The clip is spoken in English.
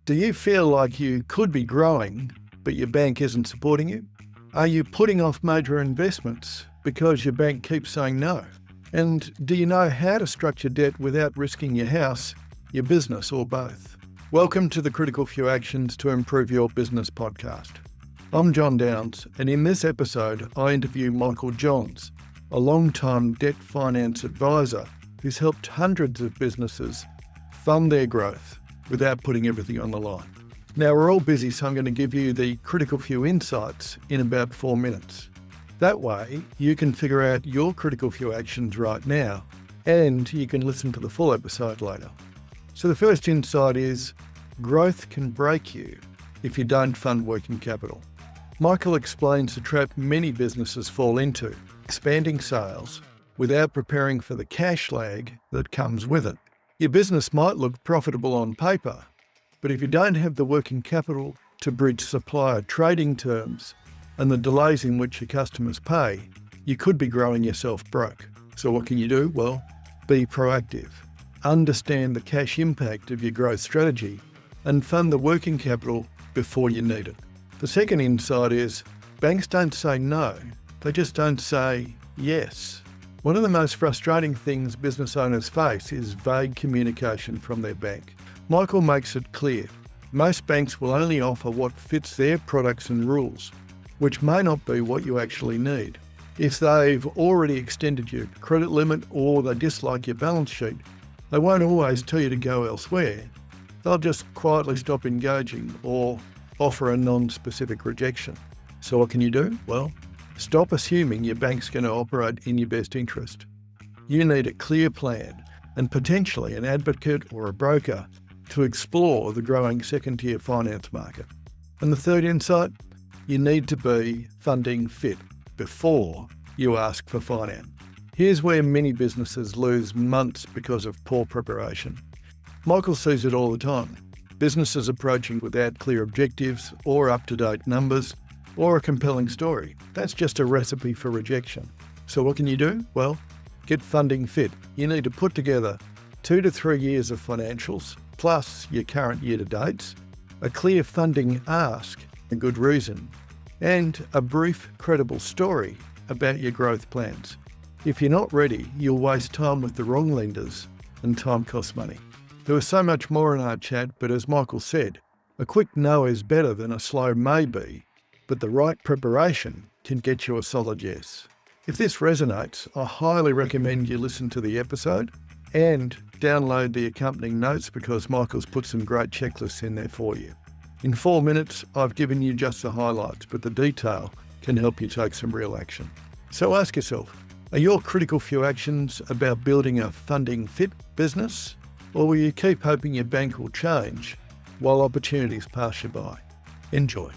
Do you feel like you could be growing, but your bank isn't supporting you? Are you putting off major investments because your bank keeps saying no? And do you know how to structure debt without risking your house, your business, or both? Welcome to the Critical Few Actions to Improve Your Business podcast. I'm John Downs, and in this episode, I interview Michael Johns, a long-time debt finance advisor who's helped hundreds of businesses fund their growth without putting everything on the line. Now, we're all busy, so I'm going to give you the critical few insights in about 4 minutes. That way, you can figure out your critical few actions right now, and you can listen to the full episode later. So the first insight is, growth can break you if you don't fund working capital. Michael explains the trap many businesses fall into, expanding sales without preparing for the cash lag that comes with it. Your business might look profitable on paper, but if you don't have the working capital to bridge supplier trading terms and the delays in which your customers pay, you could be growing yourself broke. So what can you do? Well, be proactive. Understand the cash impact of your growth strategy and fund the working capital before you need it. The second insight is, banks don't say no, they just don't say yes. One of the most frustrating things business owners face is vague communication from their bank. Michael makes it clear, most banks will only offer what fits their products and rules, which may not be what you actually need. If they've already extended your credit limit or they dislike your balance sheet, they won't always tell you to go elsewhere. They'll just quietly stop engaging or offer a non-specific rejection. So what can you do? Well, stop assuming your bank's going to operate in your best interest. You need a clear plan and potentially an advocate or a broker to explore the growing second-tier finance market. And the third insight, you need to be funding fit before you ask for finance. Here's where many businesses lose months because of poor preparation. Michael sees it all the time. Businesses approaching without clear objectives or up-to-date numbers or a compelling story. That's just a recipe for rejection. So what can you do? Well, get funding fit. You need to put together 2 to 3 years of financials, plus your current year-to-dates, a clear funding ask, a good reason, and a brief, credible story about your growth plans. If you're not ready, you'll waste time with the wrong lenders, and time costs money. There was so much more in our chat, but as Michael said, a quick no is better than a slow maybe, but the right preparation can get you a solid yes. If this resonates, I highly recommend you listen to the episode and download the accompanying notes because Michael's put some great checklists in there for you. In 4 minutes, I've given you just the highlights, but the detail can help you take some real action. So ask yourself, are your critical few actions about building a funding fit business, or will you keep hoping your bank will change while opportunities pass you by? Enjoy.